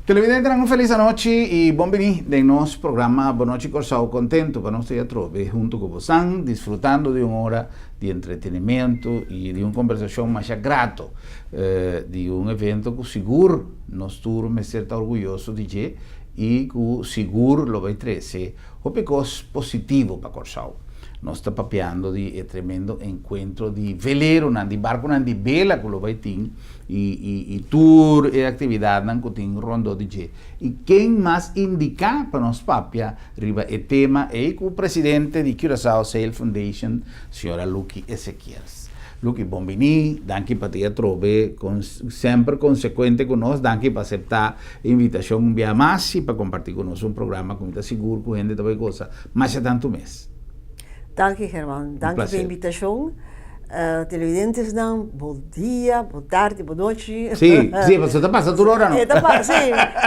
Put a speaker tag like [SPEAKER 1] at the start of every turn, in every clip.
[SPEAKER 1] Televidente, una feliz noche y bienvenido de nuestro programa Boa Noite Corsao. Contento para nosotros trove junto con vosotros, disfrutando de una hora de entretenimiento y de una conversación más grato, de un evento que seguro nos turme ser orgulloso de que y que seguro lo va a traer o pecos positivo para Corsao. Nós está papeando de tremendo encontro de velero, de barco, de vela que lo vai ter e tour e atividade que tem rondo de je. E quem mais indicar para nós papear riba o tema é o presidente de Curaçao Sail Foundation, senhora Lucky Ezequiels. Lucky, bem-vindo, danke para te trove, sempre consequente conosco, danke para aceitar a invitação um dia mais para compartilhar conosco programa, como está seguro que a gente também gosta, mas é tanto mês.
[SPEAKER 2] Dank je, Herman. Dank je pela invitação. Televidentes, bom dia, boa tarde, boa noite.
[SPEAKER 1] Sim, você está passando toda hora, não?
[SPEAKER 2] Sim,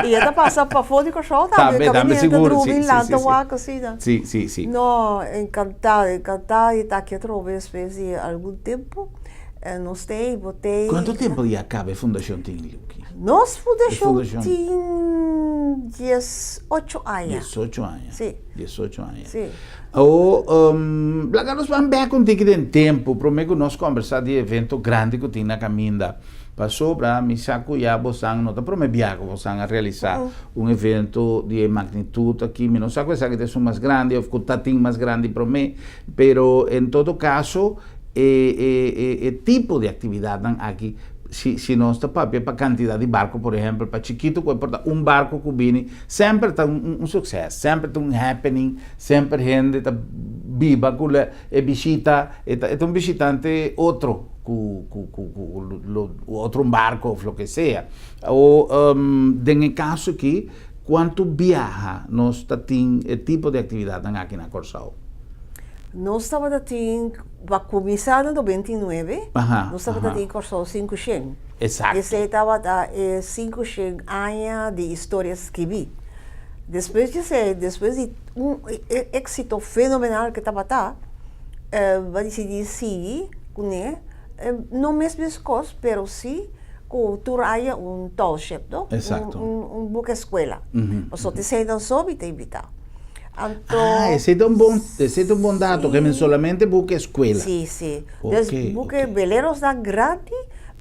[SPEAKER 2] e está passando para fora de Corsao também.
[SPEAKER 1] Também seguro, sim. Sim.
[SPEAKER 2] Não, encantada de estar aqui outra vez, há algum tempo. Não sei, botei...
[SPEAKER 1] Quanto tempo já acaba a Fundação Tingley?
[SPEAKER 2] Nossa Fundação tem 18 anos.
[SPEAKER 1] 18 anos?
[SPEAKER 2] Sim.
[SPEAKER 1] 18 anos.
[SPEAKER 2] Sim.
[SPEAKER 1] Lá nós vamos ver contigo de tempo, prometo nós conversar de evento grande que tem na caminha. Passou para me saco já você não está prometendo você a realizar um evento de magnitude aqui, não saco essa que é mais grande, ou que tem mais grande para mim, pero em todo caso tipo de atividade aqui, se nós está para a quantidade de barco, por exemplo, para chiquito, barco que vem, sempre está um sucesso, sempre está um happening, sempre gente está viva, e visita, é um visitante outro, outro barco, o que seja. Ou, no caso aqui, quanto viaja, nós está tem tipo de atividade aqui na Corsao?
[SPEAKER 2] Nós estávamos para começar em 99, nós estávamos em Corsao 500.
[SPEAKER 1] Exato.
[SPEAKER 2] Esse estava 500 anos de histórias que vi. Depois de êxito fenomenal que estava vai decidir seguir, né? Não mesmas coisas, mas sim com há township, não?
[SPEAKER 1] Exato.
[SPEAKER 2] Boa escola. Só te sei não soube te invitar.
[SPEAKER 1] Esse é um bom dado, que solamente busca escola.
[SPEAKER 2] Sim. Busca veleros da grande,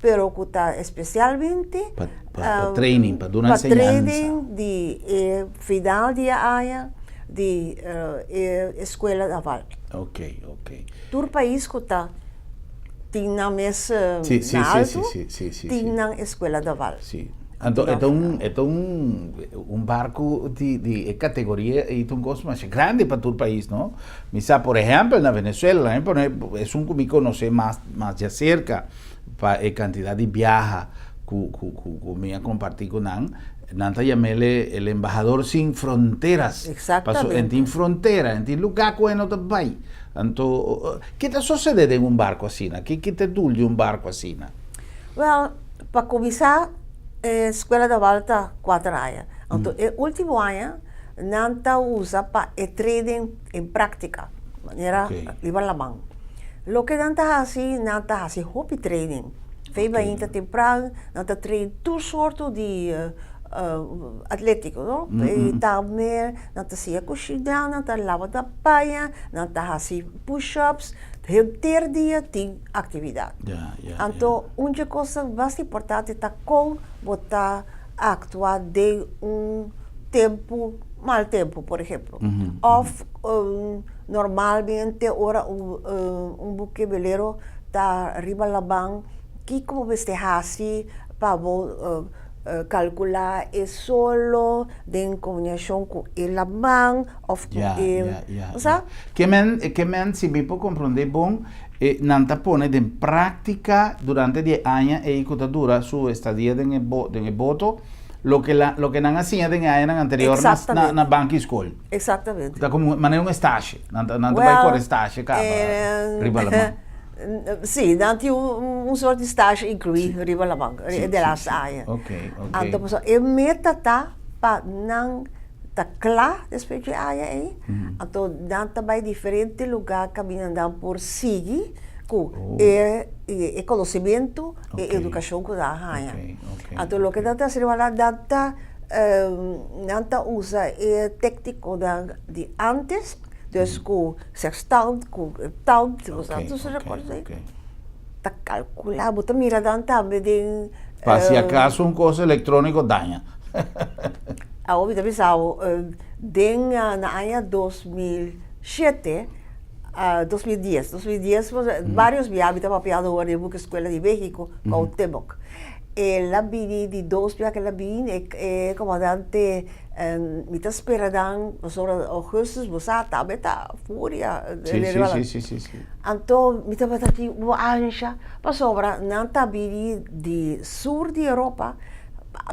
[SPEAKER 2] pero que está especialmente
[SPEAKER 1] para training, para dar enseñanza.
[SPEAKER 2] Para training de final de año de escola da Val.
[SPEAKER 1] Ok.
[SPEAKER 2] Todo país que está tem na mesa alto, tem na escola da Val.
[SPEAKER 1] Sim. Então, um barco de categoria e um gosto mais grande para todo o país, não? Misa, por exemplo, na Venezuela, é um que me conhece mais de cerca, para a quantidade de viaja que me compartilhar com não. Nanta chamele o embajador sem fronteiras.
[SPEAKER 2] Exatamente.
[SPEAKER 1] Em fronteira, em lugar que não vai. Então, o que está sucedendo em um barco assim? O que te dulha um barco assim?
[SPEAKER 2] Well, para começar, a escola da Volta 4 anos. Então, o último ano, não usa para training em prática, maneira levar a mão. O que não está assim, hobby training. Fez ainda temprano, não está treinando todo sorto de atlético, não? E também, não está assim, cozinhar, não está lavando a paia, não está assim, push-ups. Ter dia tem atividade. Então, uma coisa bastante importante é como botar atuar de mal tempo, por exemplo. Normalmente, ora buque veleiro está arriba da banca, que como você assim para calcular é solo de combinação com a banca ou com sabe?
[SPEAKER 1] Que men se me pode compreender bom, não está pondo em prática durante 10 anos e que dura sua estadia em boto, lo que não hacía de anos anterior na banca escola.
[SPEAKER 2] Exatamente.
[SPEAKER 1] Está como maneira estágio, não vai por estágio, cara, riba da banca.
[SPEAKER 2] Sim, não tinha sorte de estágio incluído riba da banca, de las áreas.
[SPEAKER 1] Ok.
[SPEAKER 2] Então, a meta está para não está claro depois de área aí. Então, não também diferente lugar caminhando por seguir com conhecimento e educação que dá raia. Então, o que dá se lá dá nanta usa técnico de antes, dus com sextant, com tant, tu se recorda aí? Tá calcular, bota mira danta de
[SPEAKER 1] Para si acaso un coso electrónico daña.
[SPEAKER 2] Ahora me pensaba, na año 2007, 2010, varios viajes papiado ahora en la escuela de México, con Temoc. La vini di dos que la vini comandante mi está esperando sobre augustus busata beta furia
[SPEAKER 1] sí.
[SPEAKER 2] Anto mi está batati uanja pa sobra nanta vini di sur di Europa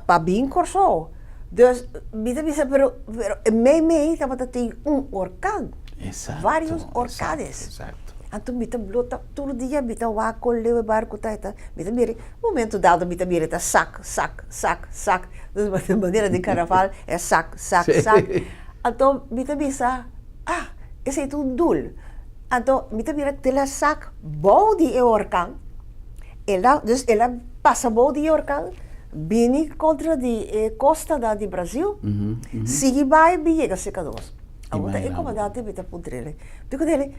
[SPEAKER 2] pa bin corso. Dus mi está pero me está batati un orcán.
[SPEAKER 1] Exacto,
[SPEAKER 2] Varios orcades.
[SPEAKER 1] Exacto.
[SPEAKER 2] Anto mita blota todo dia mita wa kolle barco taita mita mire momento dado mita mire ta sac dus maneira de carnaval é sac anto mita bisa esse é tudo dul anto mita mire tela sac body e orcan ela passa body e orcan bini contra de costa da de Brasil sigue vai biega secados. Agora é comandante bita pudrele. Digo dele,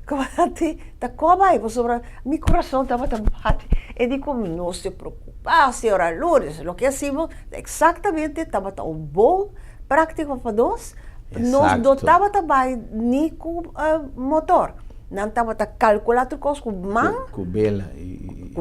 [SPEAKER 2] comandante, tá como aí, sobre meu coração estava tão bate. E digo, não se preocupe, senhora Lourdes, o que hacemos exatamente estava tão bom, prático para nós. Nós não estava também nem com motor, não estava calculado com mão,
[SPEAKER 1] com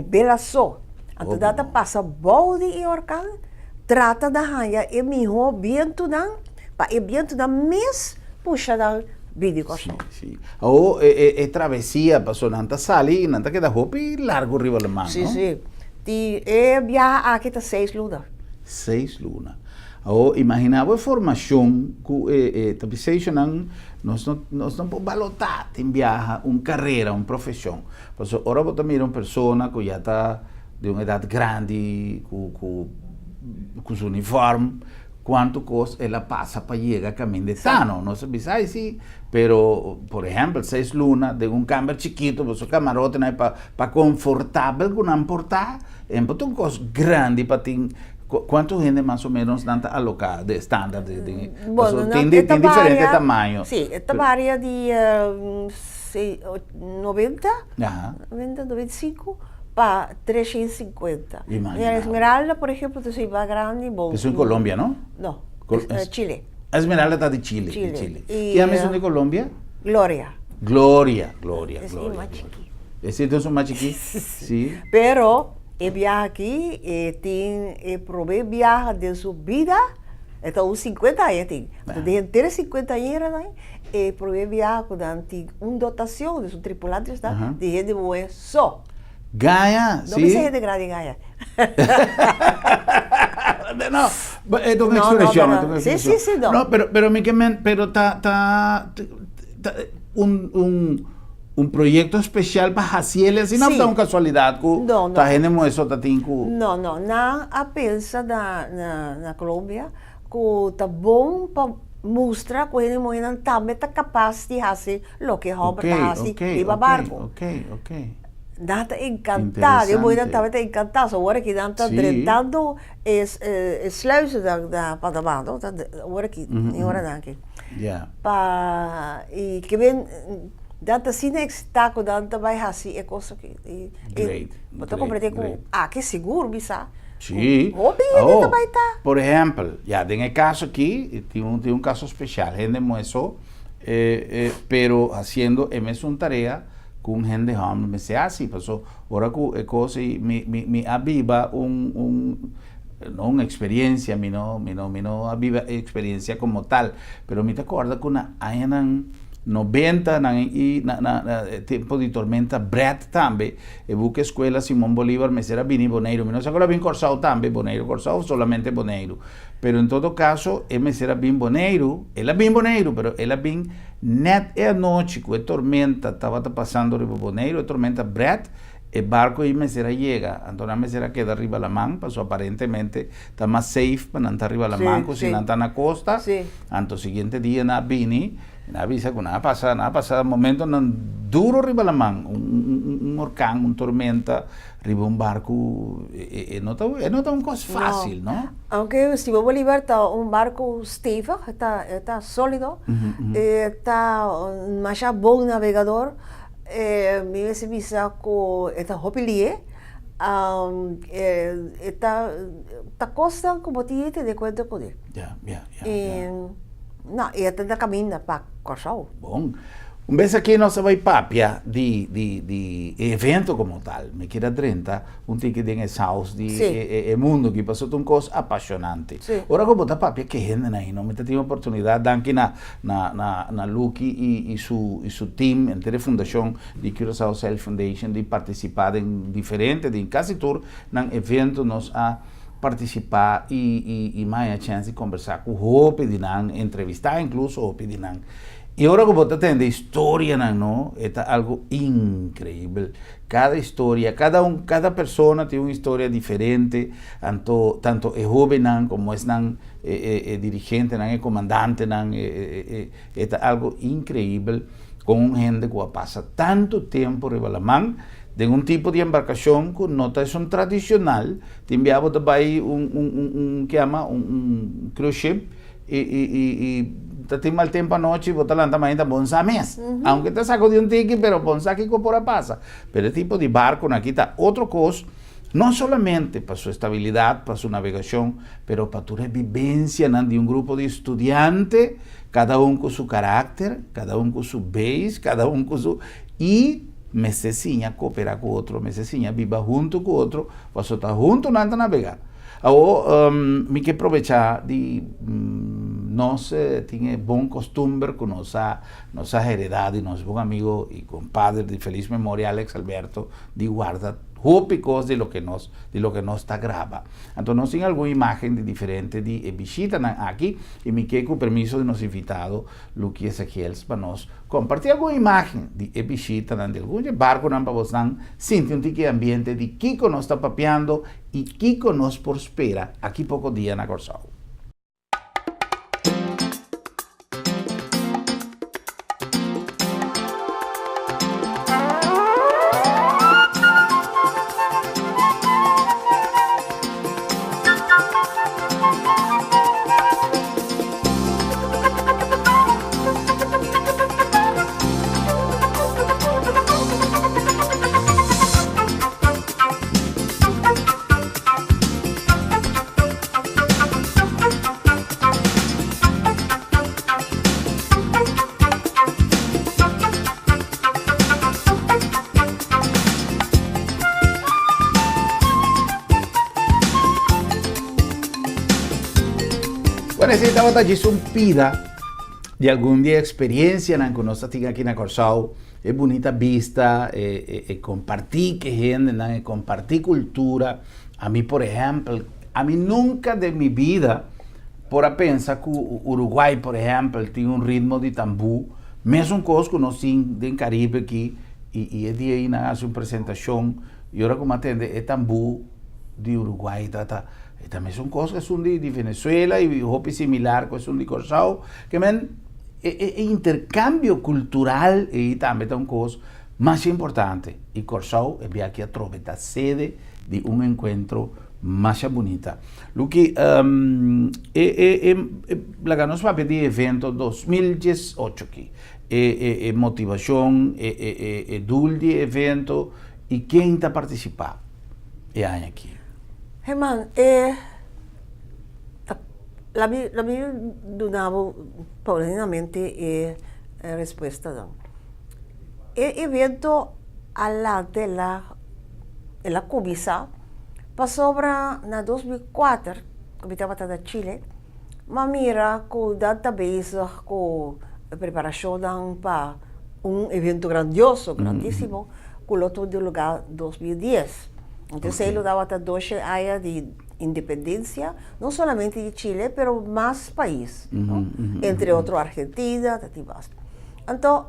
[SPEAKER 1] bela
[SPEAKER 2] só. Então data passa balde e orcão, trata da raia e melhor viento não, para o viento não mês puxa da vídeo costa.
[SPEAKER 1] Sí. O é travessia passou nanta sali e nanta queda hopi largo riba le mano.
[SPEAKER 2] Sí. Ti viaja aqui tá 6 lunas.
[SPEAKER 1] 6 lunas. O imaginava a formação que tapisation nós não podemos balotar em viaja carreira, profissão. Porque ora você mira uma pessoa que já está de uma idade grande, com seu uniforme, quanto costa ela passa para chegar a caminho de Tano. Não se sabe se, pero, por exemplo, 6 lunas de camper chiquito, você camarote para confortável que não portar, é um costo grande para ter. Quanto gente mais ou menos danta alocada de estándar?
[SPEAKER 2] Bueno,
[SPEAKER 1] tem diferente tamanho.
[SPEAKER 2] Sim, esta varia de 90, 95 para 350. A Esmeralda, por exemplo, é mais grande. Bom,
[SPEAKER 1] isso em Colômbia, não?
[SPEAKER 2] Não, Chile.
[SPEAKER 1] A Esmeralda está de Chile. E a mesma de Colômbia?
[SPEAKER 2] Glória.
[SPEAKER 1] Esse
[SPEAKER 2] é mais chiquinho.
[SPEAKER 1] Esse é mais chiquinho? Sim.
[SPEAKER 2] Pero, viaja aqui, tem provê viaja de subida, então 50 anos tem. De 50 anos, provê viaja com dotação de tripulantes, de gente boa só.
[SPEAKER 1] Gaia,
[SPEAKER 2] não me gente grande Gaia.
[SPEAKER 1] No, es una expresión.
[SPEAKER 2] Sí, no.
[SPEAKER 1] No, pero está un proyecto especial para hacerle, así no está una casualidad.
[SPEAKER 2] No.
[SPEAKER 1] Tenemos eso, tatinku.
[SPEAKER 2] No, a pensa na Colômbia, que está bom para mostrar que ele não também está capaz de fazer o que Robert faz e barco.
[SPEAKER 1] Ok.
[SPEAKER 2] Nada encantado, eu estava encantado, agora que não está tratando sluizen da Panamá, agora que agora daqui. E que vem data sine está com data vai assim é coisa que eu compreendo com que seguro bisa.
[SPEAKER 1] Sí. Por ejemplo, ya en el caso aquí, tiene un caso especial, gente eso, pero haciendo una tarea con gente joven, me se hace, pasó, ahora que cosa me aviva no una experiencia, no aviva experiencia como tal, pero me te acuerdas que hay 90 y tiempo de tormenta Brad también e buque escuela Simón Bolívar me será bien Boneiro me no se acuerda bien Corsao también Boneiro Corsao solamente Boneiro pero en todo caso me será bien Boneiro pero él bien net e noche que tormenta estaba pasando riba Boneiro tormenta Brad el barco y me será llega Antonio me será queda arriba la man pasó aparentemente está más safe para no estar arriba la man si no está en la costa anto siguiente día na bini Na avisa que nada pasa momento nan duro riba lamang, orcán, tormenta, riba un barco, não tá uma coisa fácil, não?
[SPEAKER 2] Aunque o Simão Bolívar está um barco estável, está sólido, está mais bom navegador, me visa com esta hopilie, esta costa como tinha de conta com ele. Não, e até da caminho para Corsau.
[SPEAKER 1] Bom. Vez aqui nós vai papia de evento como tal. Me queda 30, ticket de house de mundo que passou uma coisa apaixonante. Ora como tá papia que gente aí, não me tem oportunidade danke na Lucky e su team entre a fundação de Curaçao Self Foundation de participar em diferente de quase tour num evento nós a participar e mais a chance de conversar com o Pedinan, entrevistar incluso o Pedinan. E agora que você tem de história, não? É algo incrível. Cada história, cada pessoa tem uma história diferente, tanto é jovem como é dirigente, é comandante, é algo incrível com gente que passa tanto tempo rebalamando de um tipo de embarcação que não é tradicional, enviava também que chama cruise ship e tem mal tempo à noite, você lá também está bom mês. Aunque está saco de ticket, pero bom que por passa. Pero tipo de barco aqui está outro coisa, não somente para sua estabilidade, para sua navegação, pero para tua vivência de um grupo de estudantes, cada com seu caráter, cada com seu base, cada com seu e mesesinha cooperar com o outro, mesesinha viva junto com o outro, você está junto na navegar. Agora, me quero aproveitar de nós tinha bom costume com nossa heredade, nosso bom amigo e compadre de feliz memória, Alex Alberto, de guarda tópicos de lo que nós está grava. Então, nós temos alguma imagem de diferente de visita aqui e me quero com o permisso de nosso invitado, Lucky Ezequiel, para nós compartilhar alguma imagem de visita de algum barco para vocês sentir um tipo de ambiente de Kiko nós está papeando e Kiko nos prospera aqui pouco dia na Corsau. Necesitamos estar um pida de algum dia experiência que nós temos aqui na Corsau, é bonita vista, compartir que gente, compartir cultura. A mim, por exemplo, nunca de minha vida por pensar que o Uruguai, por exemplo, tem um ritmo de tambu, mesmo coisa que nós temos no Caribe aqui, e é dia aí na uma apresentação, e agora como atende é tambu de Uruguai, e também são coisas que são de Venezuela e roupa similar que são de Corsau, que é intercâmbio cultural e também são coisas mais importantes. E Corsau é aqui a trova, a sede de um encontro mais bonita. Lucky, nós vamos pedir evento 2018 aqui. Motivação, dulce evento, e quem está participando? É aqui.
[SPEAKER 2] Herman, la mia donavo paulatinamente risposta. Evento alla della Cubisa passò na 2004, come estava da Chile, ma mira con database con preparazione para un evento grandissimo, con l'otto di lugar 2010. Então, ele dava até 12 áreas de independência, não somente de Chile, mas mais países, entre outros Argentina, então,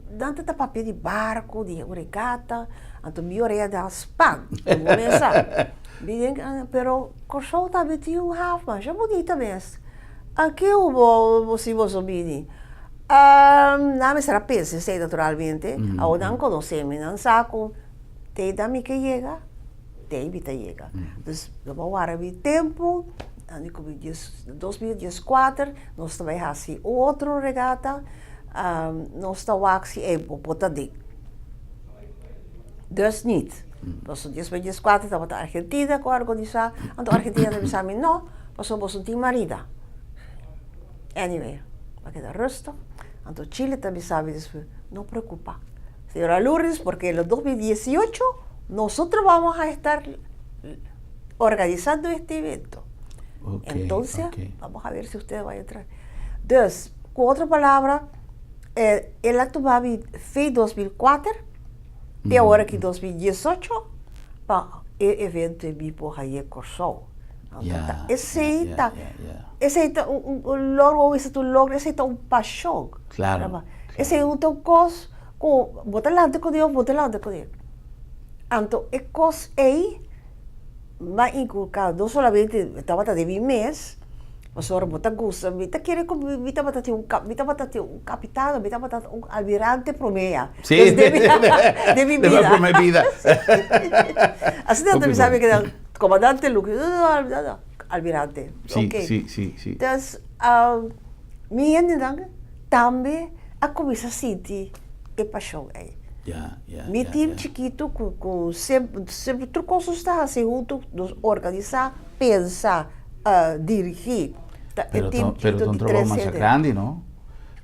[SPEAKER 2] dante da papel de barco, de regata, então, maioria das PAN, pero Corsau também tinha um Hafman, já bonita mesmo. Aqui eu vou, se você Nada será peso, sei naturalmente. Ahora não conhecemos, não saco. Tem dami que llega, tem vita llega. Então, vamos agora o tempo. Em 2014, nós também fazemos outra regata. Nós estamos aqui em Potadí. Dus niet. Dus in 2014 dat we de Argentina georganiseerd. En de Argentina hebben samen no, was op een team marida. Anyway, we quedar rustig. En de Chile también sabe eso. No preocupa. Señora Lourdes, porque en el 2018 nosotros vamos a estar organizando este evento. Entonces, vamos a ver si usted va a entrar. Dus, con otra palabra, el acto va a ser 2004. E agora que 2018, para o evento em Bipo Raie Corsol. Esse aí tá logo esse tu logo esse tá paixão.
[SPEAKER 1] Claro.
[SPEAKER 2] Esse é um cos com botar lá de codio, botar lá de codio. Então, é cos aí vai inculcar não somente estava de mês. Mas agora botar gosto, bita querer como bita batati um capitão, bita batati almirante promeia.
[SPEAKER 1] Sim.
[SPEAKER 2] De vida.
[SPEAKER 1] De prometida.
[SPEAKER 2] Assim também sabe que comandante Lucas, almirante.
[SPEAKER 1] Sim, sim.
[SPEAKER 2] Então, minha ainda também a começar a sentir que paixão é. Mi time chiquito com sempre trucosos está assim junto, organizar, pensar, dirigir.
[SPEAKER 1] Pero é um trabalho mais grande, não?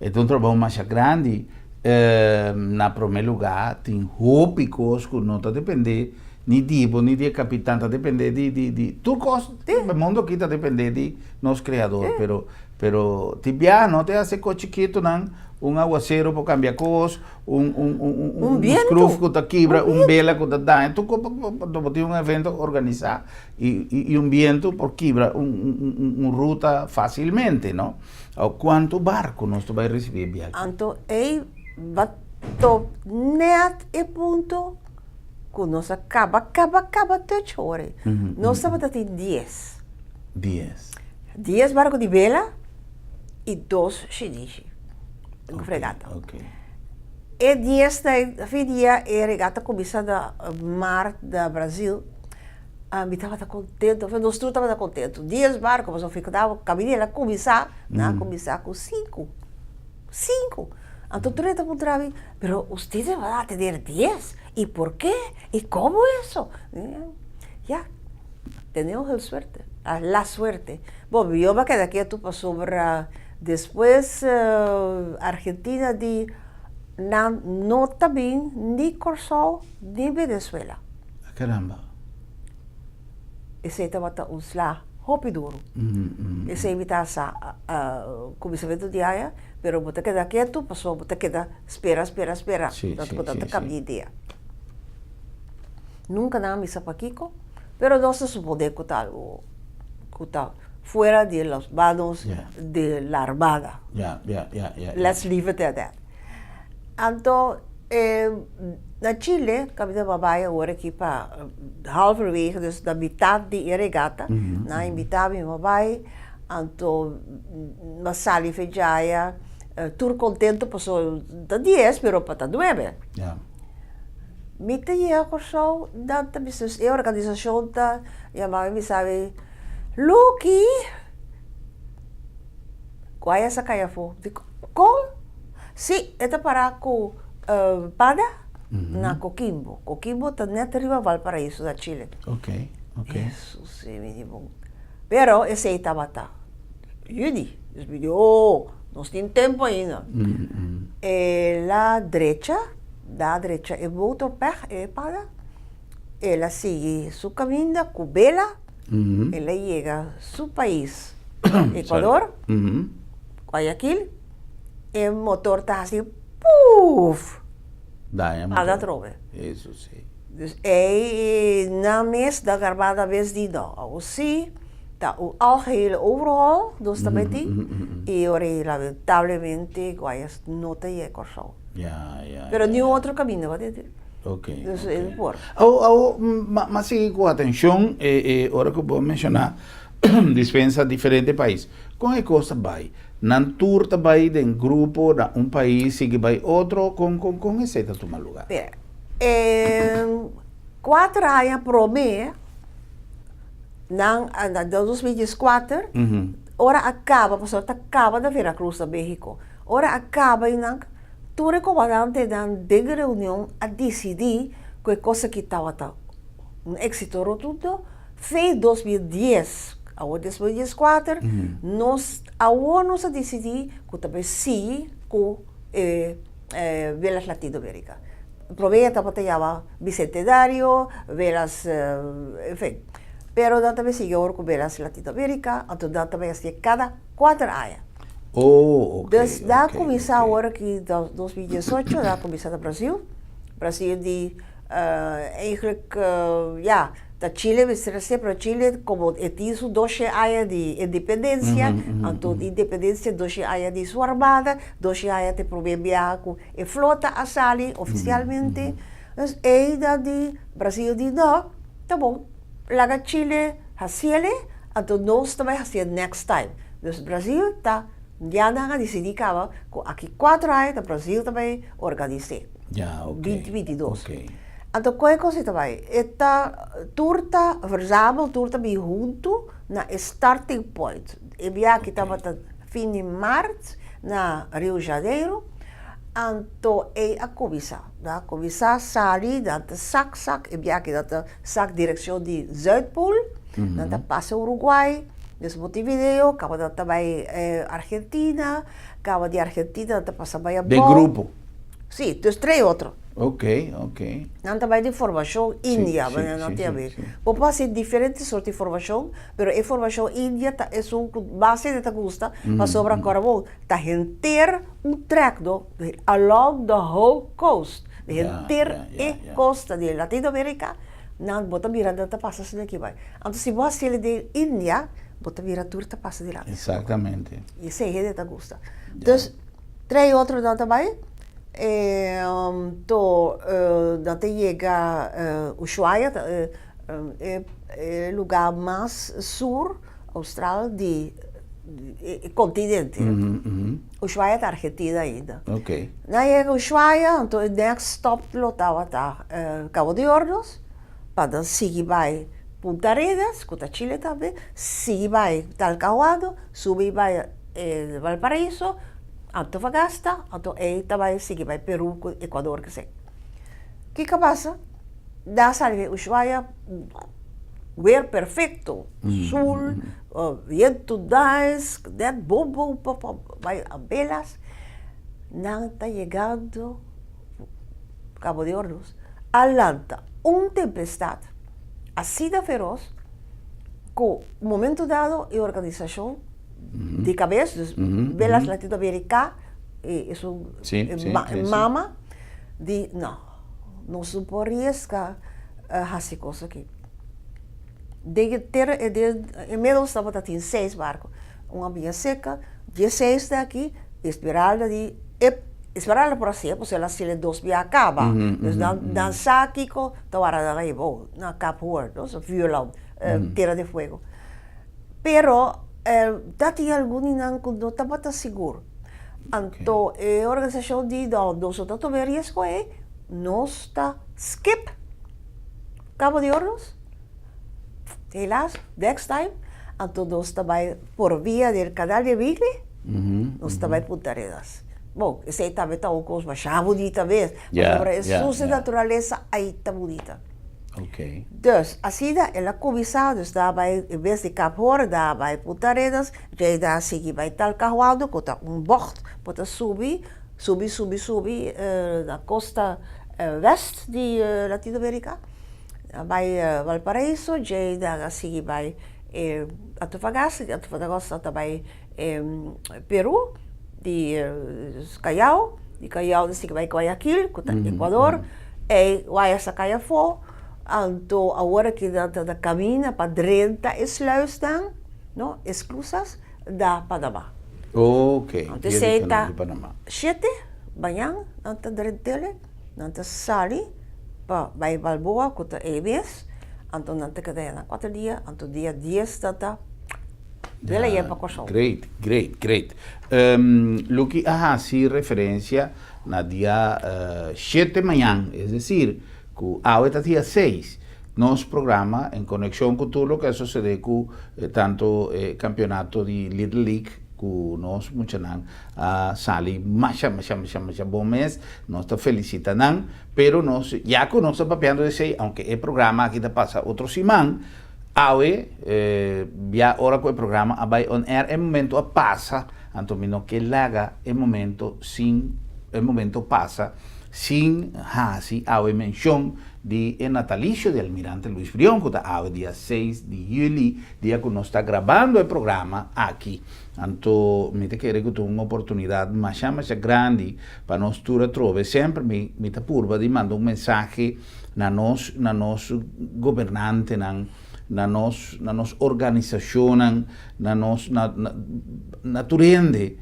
[SPEAKER 1] É um trabalho mais grande. Na primeiro lugar, tem roupas que não está dependendo nem tipo, nem de capitão, está dependendo de tudo. O mundo aqui está dependendo de nosso criador. Pero tibia não te hace chiquito, não? Aguacero para cambiar coisas, scruff que está quebra, vela que está dando. Então, tem evento organizado e vento por quebra ruta facilmente, não? Quanto barco nós vai receber viagem?
[SPEAKER 2] Então, bato net e ponto que nós acaba 3 horas. Nós estamos tendo 10. 10 barcos de vela e 2 chineses. Fregata. E dia a regata começa da mar da Brasil. Me estava contente, nós todos estávamos contentes. 10 barcos, mas eu ficava, caminhava começar com 5. Então, tu está contando, pero ustedes van a tener 10. ¿Y por qué? ¿Y cómo eso? Ya, tenemos la suerte. Bueno, yo me quedé quieto para sobre. Después, Argentina no também ni Corsol ni Venezuela.
[SPEAKER 1] Caramba.
[SPEAKER 2] Esse estava um slá rápido. Esse evita começamento de aia, pero você queda quieto, passou, você queda espera. Tanto cambia ideia. Nunca nada me sapaquico, pero nós podemos contar. Fuera de los manos de la Armada. Let's leave it at that. Então, na Chile, caminho babai agora aqui para halverwege, dus da metade de regata, na metade de babai, então, na sala feijaya, tudo contente passou da 10, pero para 9. Mita ia corso, danta business, a organização da, chamava me sabe, Lucky, qual é essa caia for? Com? Sim, é para com pada na Coquimbo. Coquimbo está net arriba Valparaíso da Chile.
[SPEAKER 1] Ok.
[SPEAKER 2] Isso sim, me bom. Pero esse aí estava Yudi, nós temos tempo ainda. La derecha, da derecha, é muito pada. Ela sigue su caminho com vela. Ela chega a seu país, Equador, Guayaquil, e o motor está assim, puf! A da trove.
[SPEAKER 1] Isso sim.
[SPEAKER 2] E na mês da garbada vez de não. Assim, está o algehele overal, dus também tem, e lamentavelmente, Guayas não tem Corsol. Pero nenhum outro caminho, vai ter.
[SPEAKER 1] Ok.
[SPEAKER 2] Mas
[SPEAKER 1] mas sigue com atenção, agora que eu vou mencionar, dispensa diferente país. Com que coisa vai? Nan tour vai de grupo na país e vai outro com receita toma lugar.
[SPEAKER 2] Pera. 4 anos pro mim, na 2004, ora acaba, pastor, acaba da Veracruz, da México. Ora acaba e não, tudo comandante da reunião a decidir que coisa que estava um êxito rotundo. Foi 2010, a 2014, nós a decidir que também sim com Velas Latinoamérica. Proveia estava bicentenário, Velas, enfim. Pero também sigue agora com Velas Latinoamérica, então também assim cada 4 anos.
[SPEAKER 1] Oh, ok.
[SPEAKER 2] Dus daar começar agora que 2018, daar começar no Brasil. Brasil de eigenlijk, ja, da Chile, we sempre Chile, como etiso 12 anos de independência, então de independência 12 anos de sua armada, 12 anos de prover com a flota a salir oficialmente. Dus da de Brasil de não, tá bom, lá Chile, haciele, então nós também hacia next time. Dus Brasil tá já não decidi que aqui 4 anos, o Brasil também organizei.
[SPEAKER 1] Já, ok.
[SPEAKER 2] 2022.
[SPEAKER 1] Ok.
[SPEAKER 2] Então, qual é a coisa também? Esta turta, verzamel, turta bem junto na starting point. E bem que estava fim de março, na Rio de Janeiro. Então, a começar a sair, da sac, e bem que da sac direção de Zuidpool, da passa Uruguai, dus Montevideo, acaba da também Argentina, acaba de Argentina, da passa Bahia.
[SPEAKER 1] De grupo?
[SPEAKER 2] Sim, dus 3 outros.
[SPEAKER 1] Ok, ok.
[SPEAKER 2] Não também de formação índia, mas não tem a ver. Pode ser diferente sorte de informação, mas a informação índia é base de custa, mas sobre agora vou tá inteiro track along the whole coast, inteira costa de Latinoamérica, não bota mirando tá passa assim aqui vai. Então se você é de Índia, bota mirando tudo tá passa de lá.
[SPEAKER 1] Exatamente.
[SPEAKER 2] E se é de custa. Então 3 outros não também. Dat chega Ushuaia, lugar mais sur austral de continente. Ushuaia está Argentina ainda.
[SPEAKER 1] Ok.
[SPEAKER 2] Na chega Ushuaia, então o next stop lotava tá Cabo de Hornos, para seguir vai Punta Arenas, que tá Chile também, seguir vai Talcahuano, subir vai Valparaíso, Antofagasta, então aí também sigue vai Peru, Equador, que sei. O que passa? Da sair Ushuaia, weer perfeito, sul, vento 10, net bom, vai abelhas, não está chegando Cabo de Hornos, Atlanta, tempestade, assim da feroz, com momento dado e organização de cabeça, Velas Latinoamérica, isso mama, de não se pode arriscar essa coisa aqui. Em meio estava tem 6 barcos, uma minha seca, 16 daqui, esperar por si, porque ela se 2 dias acaba, então dançar aqui com tawara da ibo, na Cape Horn, no, violão, Terra de Fuego. Pero dati alguns não estava seguro. Então, a organização de nós também risco é nós está skip Cabo de Hornos, helaas, next time, então nós também por via do canal de Beagle, nós também Punta Arenas. Bom, esse também está uma coisa mais bonita mesmo, mas a sua natureza aí está bonita.
[SPEAKER 1] Ok.
[SPEAKER 2] Dus, assim ela começa, dus daarbij, em vez de Cape Horn, daarbij Punta Arenas, já dá seguir bij Talcahuano, com bocht, para subir, na costa west de Latinoamérica, bij Valparaíso, já dá seguir bij Antofagasta também Peru, de Callao, de seguir bij Guayaquil, com Equador, e Guayaquil, então, agora que da caminha para 30 sluis dan, no, exclusas da Panamá.
[SPEAKER 1] Ok.
[SPEAKER 2] Então, você está 7, banhang, nanta drentele, nanta sali, para Balboa, com a EBS, então nanta cadeia 4 dias, então dia 10 nanta Dela é para Corsau.
[SPEAKER 1] Great. Luki hace referencia na dia 7 de manhã, es decir, que ahora dia 6, nos programa en conexión con todo lo que sucede con tanto campeonato de Little League que nos muchanan sali macha bom mês, nós te felicitan, pero nos ya que nós papeando de sei, aunque el programa aqui te passa outro semana, ya ahora que el programa vai on air, el momento passa, antomino que laga el momento pasa sin hasi mención de natalicio de Almirante Luis Brión, que está día 6 de julio, día que nos está grabando el programa aquí. Entonces, me te quiero que tenga una oportunidad más grande para nos trove. Siempre me te purva de mandar un mensaje a nos gobernante, na nos organización, na turende,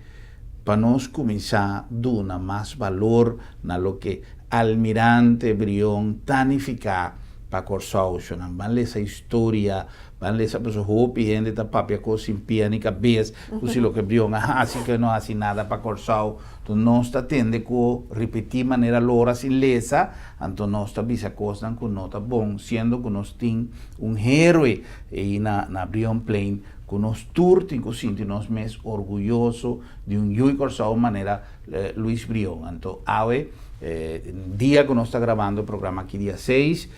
[SPEAKER 1] para nos começar a dar mais valor na lo que Almirante Brión tanificar para Corsau. Van ler essa história, van ler essa pessoa hopi, gente da papia coisa em pia nem cabeça, se lo que Brión assim que não assim nada para Corsau. Então nós está tendo que repetir maneira lora sem lesa, então nós está visa coisa que não está bom, sendo que nós tem herói aí na Brión Plain, que nós turtem que sinto nós mais orgulhoso de Yui Corsau maneira Luis Brión. Então, dia que nós está gravando o programa aqui, dia 6,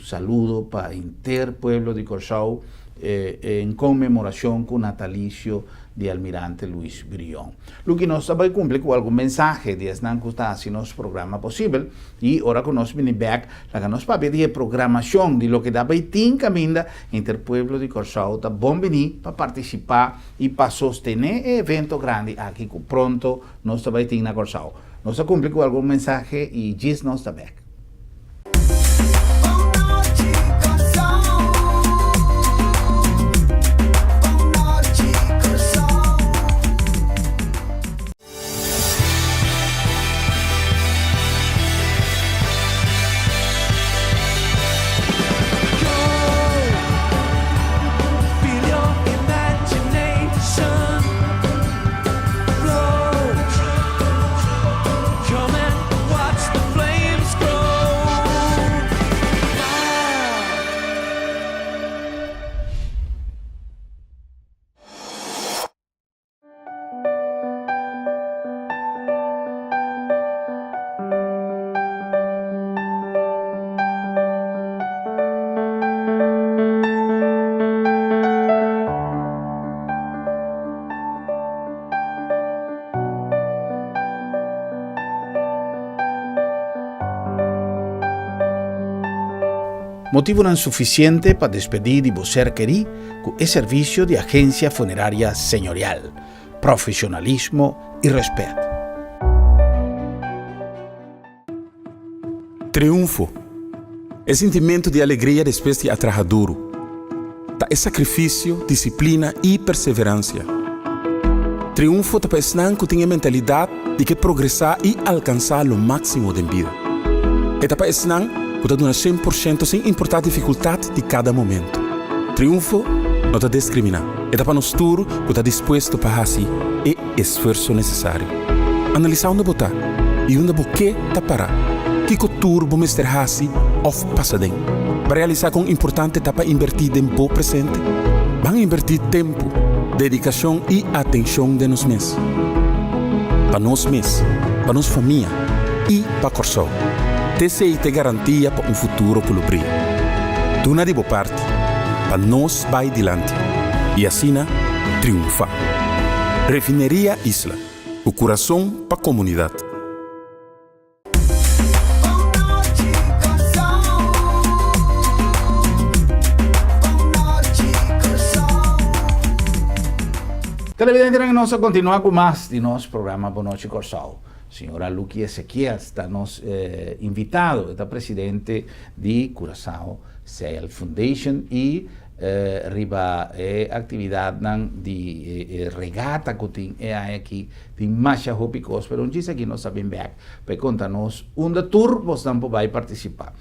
[SPEAKER 1] saludo para o inter pueblo de Corsau em comemoração com o natalicio de Almirante Luis Brión. Lo que nós vai cumprir com algum mensagem de esnan que está assim nosso programa possível, e agora que nós vem back, la que nós para pedir programação de lo que dá vai ter caminho inter pueblo de Corsau, tá bom venir para participar e para sostener o evento grande aqui que pronto nós vai ter na Corsau. Nós cumprir com algum mensagem e diz nós está back. Motivo não suficiente para despedir de você querer com o serviço de agência funerária senhorial, profissionalismo e respeito.
[SPEAKER 3] Triunfo é sentimento de alegria depois de trabalhar duro. É sacrifício, disciplina e perseverança. Triunfo é para ensinar que tem a mentalidade de que progressar e alcançar o máximo da vida. É para ensinar que dar 100% sem importar a dificuldade de cada momento. Triunfo não está discriminar. É para nós tudo que está disposto para fazer o esforço necessário. Analisar onde botar e onde você está parar. Que cultura vamos ter fazer ou passadem. Para realizar com importante para invertir tempo presente. Vamos invertir tempo, dedicação e atenção de nós mesmos. Para nós mesmos, para nossa família e para Corsau. TCI te garantia para futuro pelo brilho. Tu na de boa parte, para nós vai adiante. E assim, triunfar. Refineria Isla, o coração para a comunidade.
[SPEAKER 1] Televidente, nós continuamos com mais de nosso programa Boa Noite Corsau. Senhora Luki Ezequiel está nos invitado, está presidente de Curaçao Sail Foundation e riba atividade de regata que tem aqui tem mais hopicos, pero diz aqui nós sabemos bem para contar-nos onde tour você vai participar.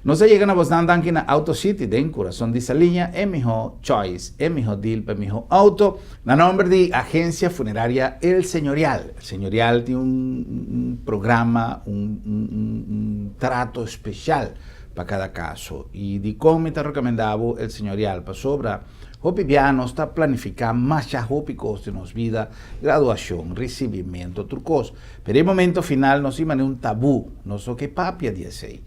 [SPEAKER 1] Nos llegan a bastante aquí en Auto City, de Corazón de esa línea, es mejor choice, es mejor deal, es mejor auto. La nombre de Agencia Funeraria El Señorial. El Señorial tiene un programa, un trato especial para cada caso. Y de cómo te recomendaba El Señorial para sobra. Hopi Piano está planificando más cosas de nos vida, graduación, recibimiento, trucos. Pero el momento final nos iba un tabú, no sé qué papia dice.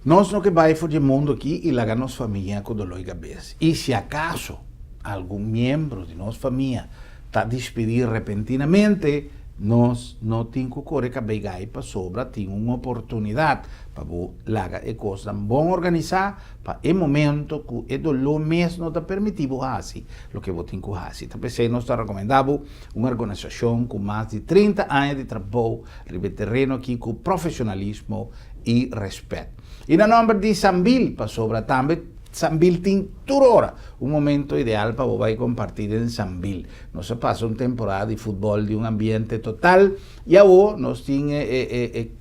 [SPEAKER 1] Nós no que vai for de mundo aqui e largar nossa família com dolor de cabeça. E se acaso algum membro de nossa família está despedido repentinamente, nós não temos que correr com a begai para sobra, tem uma oportunidade para largar a coisa bom organizar para o momento que o dolor mesmo não está permitido assim, o que você tem que fazer. Também nós está recomendando uma organização com mais de 30 anos de trabalho no terreno aqui com profissionalismo e respeito. E na nome de Sambil, para sobra também, Sambil tem toda hora momento ideal para você compartilhar em Sambil. Nós passa uma temporada de futebol de ambiente total e agora nós temos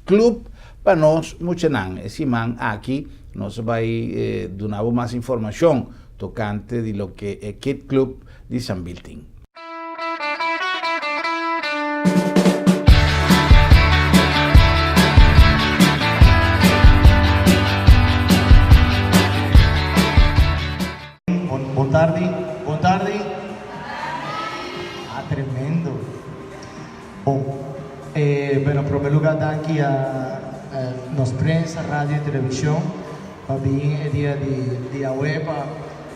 [SPEAKER 1] clube para nós, muito não. Esse man aqui, nós vai dar mais informação tocante de lo que é o clube de Sambil tem.
[SPEAKER 4] Boa tarde. Tremendo. Bom, bueno, en primer lugar, aqui a nos prensa, rádio e televisão, para vir el día de la web,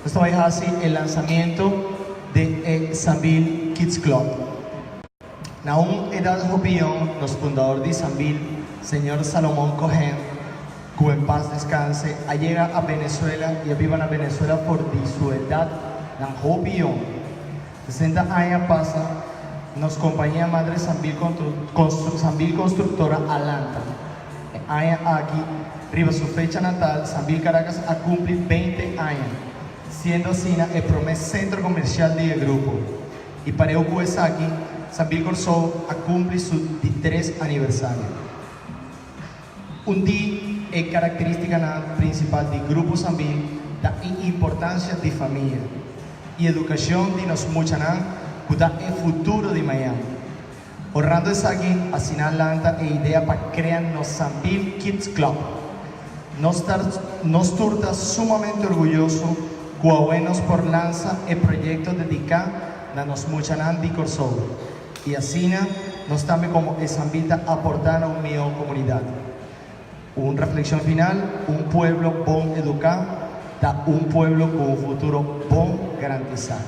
[SPEAKER 4] nós vamos a hacer el lanzamiento de Sambil Kids Club. Na edad joven, los fundadores de Sambil, señor Salomón Cohen, que en paz descanse, llega a Venezuela y vive en Venezuela por su edad, na joven. 60 años pasa, nos compañía madre Sambil Constructora Alanta. Aquí, arriba su fecha natal, Sambil Caracas a cumplir 20 años, siendo así el primer centro comercial del grupo. Y para el aquí, Sambil Corsó a cumplir su 3 aniversario. Un día es característica principal del grupo Sambil la importancia de familia y educación de nos muchanan que da el futuro de Miami. Orlando es aquí a Atlanta e idea para crear nos Sambil Kids Club. Nos turta sumamente orgulloso que por lanza el proyecto dedicado a nos muchanan de Corsó y así nos también como el Sambil aportar a una mejor comunidad. Una reflexión final, un pueblo bon educado, da un pueblo con un futuro bon garantizado.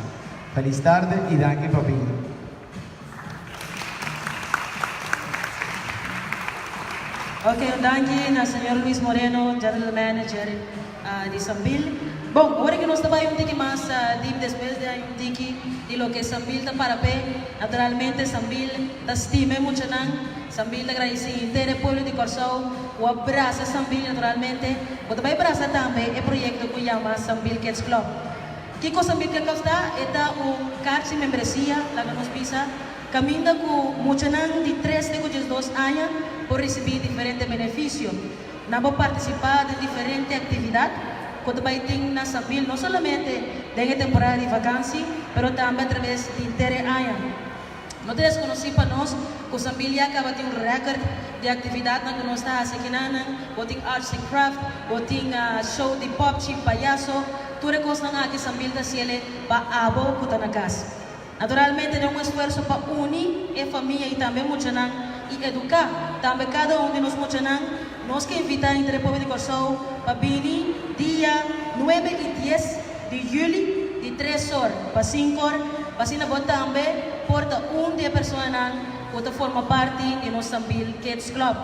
[SPEAKER 4] Feliz tarde y danke papi.
[SPEAKER 5] Ok, danke al señor Luis Moreno, General Manager de Sambil. Bom, ahora que nós trabalhamos um pouquinho mais depois de um pouquinho de lo que Sambil está para pé, naturalmente Sambil está estima muito não. Sambil agradece inteiro o povo de Corsó, o abraça Sambil naturalmente, o também abraça também o projeto que chama Sambil Kids Club. Que com Sambil Kids Club está carta de membresia, lá que nós pisa, caminha com muito de 3 a 2 anos por receber diferentes benefícios. Nós vamos participar de diferentes atividades. Quando vai ter na Sambil, não somente na temporada de vacância, mas também através de inteiro ano. Nós temos conhecido para nós que o Sambil acaba de ter recorde de atividade que nós estamos fazendo, tem arts and craft, tem show de pop, de palhaço, tudo coisa que Sambil está fazendo para a boa que está na casa. Naturalmente, é esforço para unir a família e também e educar. Também cada de nós nós que invitamos entre o povo de Corsó para vir dia 9 e 10 de julho, de 3 horas para 5 horas, para assim também porta de pessoas que forma parte do nosso Sambil Kids Club.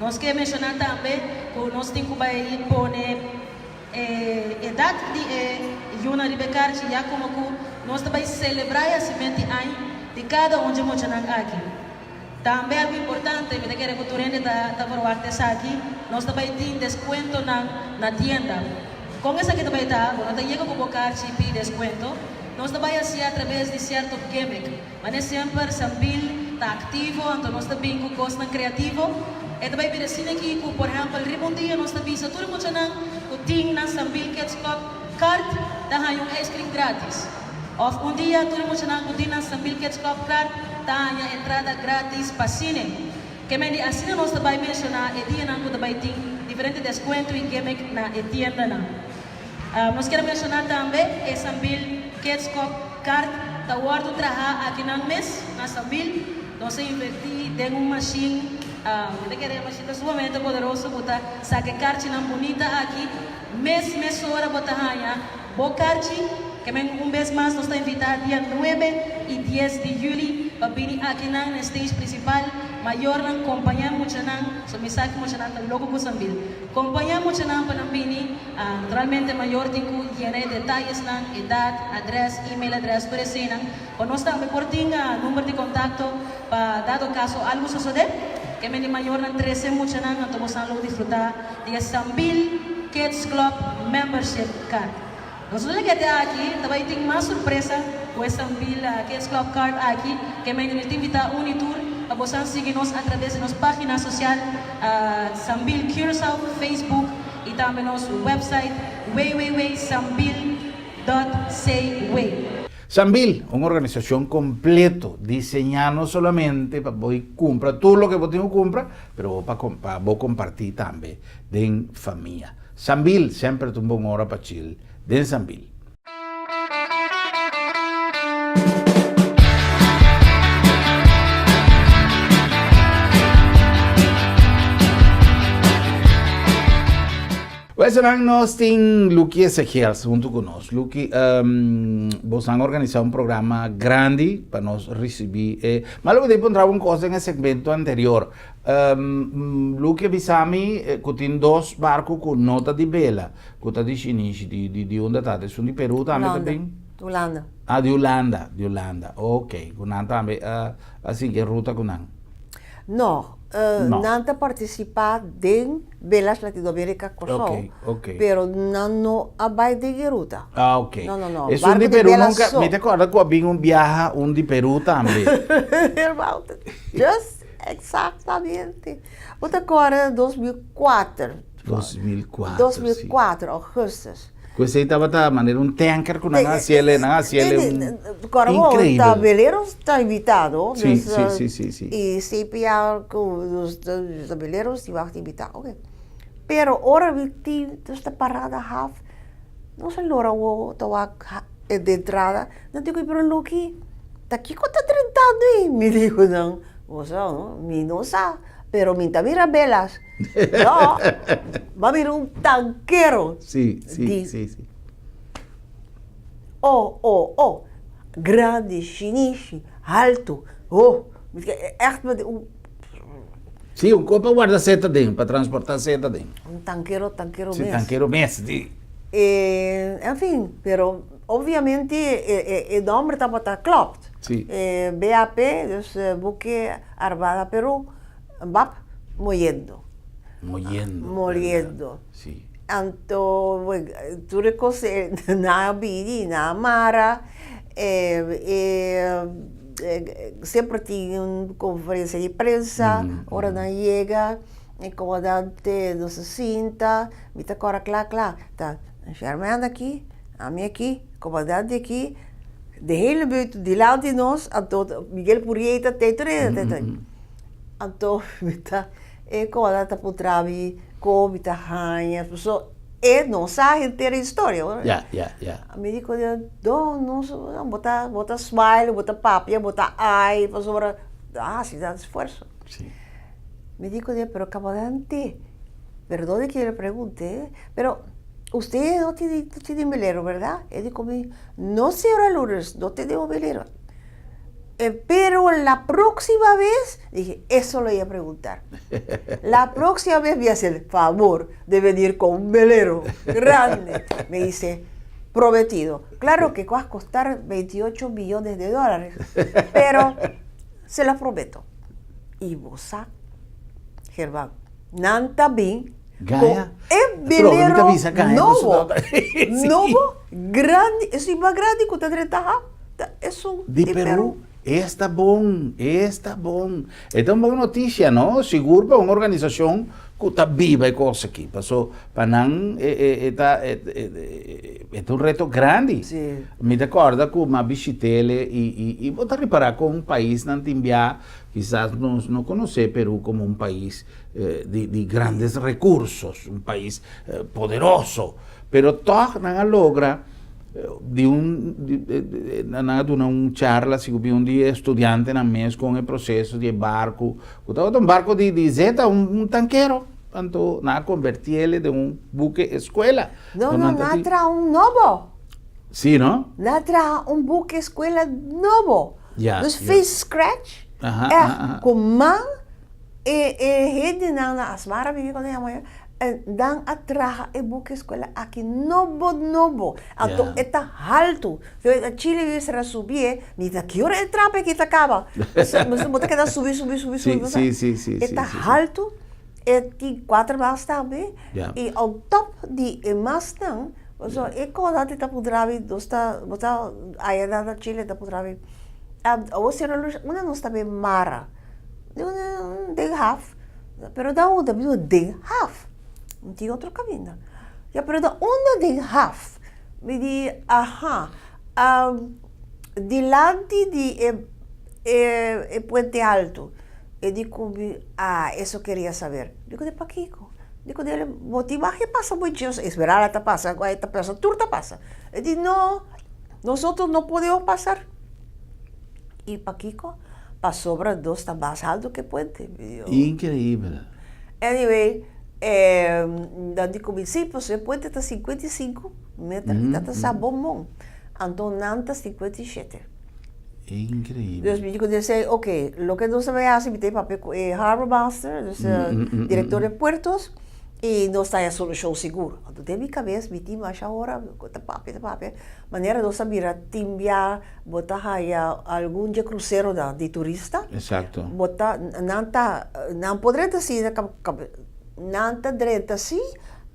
[SPEAKER 5] Nós queremos mencionar também que nós temos que pôr idade de Juna de Becar, já como que nós também celebrar a 20 anos de cada de nós aqui. Também algo importante, me quero que tu rende da aqui, nós também temos desconto na tienda. Com essa que também está, quando chega com o cartão de desconto, nós também assim através de certo gimmick. Mas sempre Sambil está ativo, então nós também com coisa criativo, Ito ba'y binasin aqui kung, por exemplo, rimong dia, nós tabisa, tudo mo siya ng kuting ng Sambil Kids Club card, dahil yung ice cream gratis. Of un dia, tudo mo siya ng kuting ng Sambil Kids Club card, dahil yung entrada gratis pa cine. Kaya may di asina nós tabay mencionar, e dia ng kutabay ting, diferente descuento e gimmick na etienda na. Nós queremos mencionar também, e Sambil Kids Club card, tawar do traha aqui ng mes, na Sambil, nós inverti, tem machine, kita queremos machine sumamente poderoso, bota saque carte não bonita aqui, mês hora bota hanya, bo carte, que vez mais nós está invitado dia 9 e 10 de julho para vir aqui na stage principal, maior não acompanhamos nang, so mensaje mo nang logo ko Sambil, acompanhamos nang panambini, naturalmente maior din ko llene detalles nang edad, address, email address, por esse nang, quando nós estamos reporting número de contacto para dado caso algo suceder. Que me mayor ng 13 mucho na nga tumusang lo disfrutar de Sambil Kids Club Membership Card. Nosotros le aquí, también tengo más sorpresa con Sambil Kids Club Card aquí, que me invita a Unitur, a poder seguirnos a través de nuestra página social Sambil Curaçao, Facebook y también nuestro website www.sambil.say.
[SPEAKER 1] Sambil, una organización completo, diseñada no solamente para poder comprar todo lo que vos compras, pero para vos compartir también en familia. Sambil, siempre es una buena hora para chill, de Sambil. Pues nós tem Lucky Ezequiel junto conosco. Lucky, vos han organizado un programa grande para nos recibir. Mas logo depois entrava uma coisa no segmento anterior. Lucky avisami que tem 2 barcos com nota de vela, que está de Chinese, de onde está? São de Peru também?
[SPEAKER 2] Holanda.
[SPEAKER 1] Ah, de Holanda. Ok, com nan também, assim que ruta com nan?
[SPEAKER 2] No.
[SPEAKER 1] No.
[SPEAKER 2] Nanta participar de Velas Latinoamérica Kosovo,
[SPEAKER 1] ok.
[SPEAKER 2] Pero não abai de Geruta.
[SPEAKER 1] Ah, ok.
[SPEAKER 2] No.
[SPEAKER 1] Isso de Peru nunca. Me te acordas que havia viaje de Peru também.
[SPEAKER 2] Just exatamente. Outra agora 2004. 2004, agosto.
[SPEAKER 1] Você estava de maneira tanker com a cielo,
[SPEAKER 2] Agora
[SPEAKER 1] incrível.
[SPEAKER 2] O Veleiros está invitado.
[SPEAKER 1] Sim,
[SPEAKER 2] dus,
[SPEAKER 1] sim.
[SPEAKER 2] E CPR, os Veleiros estavam invitados. Ok. Pero ora vi esta parada half, não sei lá o estava de entrada, não digo pero Lucky, tá aqui que está tratando aí, me digo não, você não, me não sabe, pero me mira belas, não, va a vir tanquero,
[SPEAKER 1] sim.
[SPEAKER 2] grande, chinês, alto, echt met
[SPEAKER 1] Sim, um copo guarda seta dentro, para transportar seta dentro.
[SPEAKER 2] Tanquero
[SPEAKER 1] Sim,
[SPEAKER 2] mesmo.
[SPEAKER 1] tanqueiro mesmo.
[SPEAKER 2] Enfim, pero obviamente o nome estava klopt.
[SPEAKER 1] Sim.
[SPEAKER 2] BAP, dus Buque Armada Peru, BAP, moyendo.
[SPEAKER 1] Sim.
[SPEAKER 2] Então, tudo coisa na Bidi, na Mara, sempre tinha uma conferência de prensa, hora na chega, comandante dos 60, me tá agora claro, tá, Germana aqui, a minha aqui, comandante aqui, de hele buurt, de lado de nós, então Miguel Purieta, então, me tá, comandante Putrabi, me tá ranha, pessoa, não sabe inteira a história. Me digo, não, bota smile, bota papia, bota ai, pessoa, se dá esforço.
[SPEAKER 1] Sim.
[SPEAKER 2] Me digo, pero comandante, perdone que le pregunte, pero usted no tiene velero, ¿verdad? Él dijo, no, señora Lourdes, no tenemos velero. Pero la próxima vez, dije, eso lo iba a preguntar. La próxima vez voy a hacer el favor de venir con un velero grande. Me dice, prometido. Claro que va a costar $28 millones, pero se lo prometo. Y vos sabés, Germán, Nanta Bin,
[SPEAKER 1] Gaia?
[SPEAKER 2] velero novo, grande, es más grande que usted está. Es un
[SPEAKER 1] de Peru. Está bom, está bom. É uma boa notícia, não? Seguro para uma organização que está viva e coisa aqui. Passou para não é um reto grande.
[SPEAKER 2] Sim.
[SPEAKER 1] Me recorda que uma visitele e vou reparar com um país não tinha, quizás não conhecer Peru como um país de grandes recursos, um país poderoso, pero todo não logra de uma charla se um dia estudante na mês com o processo de barco, um barco de zeta, um tanqueiro, tanto na convertir ele de um buque escola.
[SPEAKER 2] Não, tra um novo.
[SPEAKER 1] Sim, não?
[SPEAKER 2] Na tra um buque escola novo.
[SPEAKER 1] Ja,
[SPEAKER 2] Dus
[SPEAKER 1] ja.
[SPEAKER 2] fez scratch. Com man rede na asmara vive com a mãe. Dan atraja e buque escola aqui novo. Então está alto. A Chile vive será subir, ni da que hora entra para que acaba. Mas você quer subir.
[SPEAKER 1] Sim.
[SPEAKER 2] Está alto. Tem 4 bases também. E ao top de mais não. So, quando está por drive, dosta aí da Chile está por drive. Você não está bem mara. De half. Pero da onde de half. Não tinha outro caminho. Já pero da onde de half. Me di, delante de Puente Alto. Eu digo, isso queria saber. Digo, de Paquico. Digo, dele, motiva que passa muito dias. Esperar ela passa, agora esta pessoa, tudo passa. Eu digo, não, nós não podemos passar. E Paquico passou para 2 está mais alto que Puente.
[SPEAKER 1] Incrível.
[SPEAKER 2] Anyway, de comecei, o Puente está 55 metros, está bom. Então, não está 57.
[SPEAKER 1] Incrível.
[SPEAKER 2] Dus me digo, ok, lo que nós vamos fazer, tem papel Harbor Master, diretor de puertos, e nós está a solução segura. Então, de minha cabeça, me tinha mais agora, papel, maneira nós sabia timbia, botar aí algum de cruzeiro de turista.
[SPEAKER 1] Exato.
[SPEAKER 2] Botar, não poderia ser, não direita assim,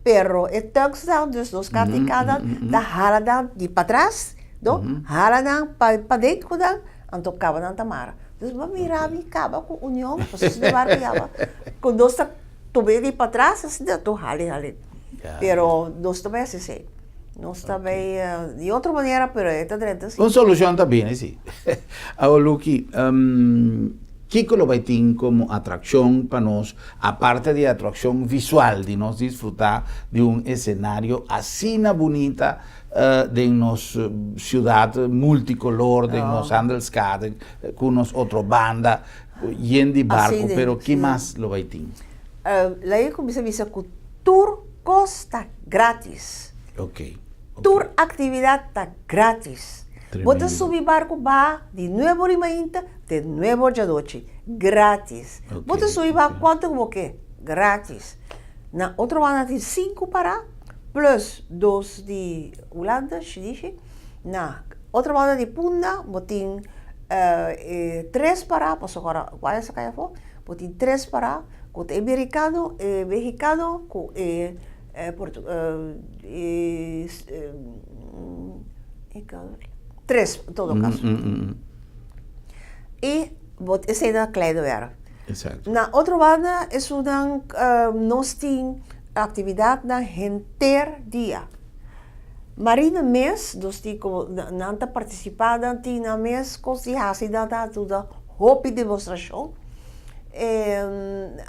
[SPEAKER 2] pero é touchdown, dus nós cada da hala de para trás. Hala para dentro da antocava na Tamara. Dus ba mirava e acaba com união, para se levar com dois tobe de para trás, assim da to hale. Pero nós também assim. Nós também de outra maneira, pero é direita assim.
[SPEAKER 1] Uma solução também, sim. Agora, Luqui, Kiko lo vai ter como atração para nós, a parte de atração visual, de nós desfrutar de cenário assim bonita, de nossa cidade multicolor, de nossa Handelskade, com nossa outra banda, indo de barco, pero que mais lo vai ter?
[SPEAKER 2] Lá eu comecei a dizer que tour custa grátis.
[SPEAKER 1] Ok.
[SPEAKER 2] Tour atividade está grátis. Você subir barco de nuevo de manhã, de nuevo de noite, grátis. Você subir barco quanto você quer? Grátis. Na outra banda tem 5 para plus 2 de Holanda, disse. Na outra banda de Punda, você tem 3 para, posso agora, qual é essa caia for? Você tem 3 para, com americano, mexicano, com três, em todo caso. E essa é a Cleido era.
[SPEAKER 1] Exato.
[SPEAKER 2] Na outra banda, nós temos atividade na Renter Dia. Marina mês, nós temos não participada, tem na mês, consciência da toda roupa demonstração.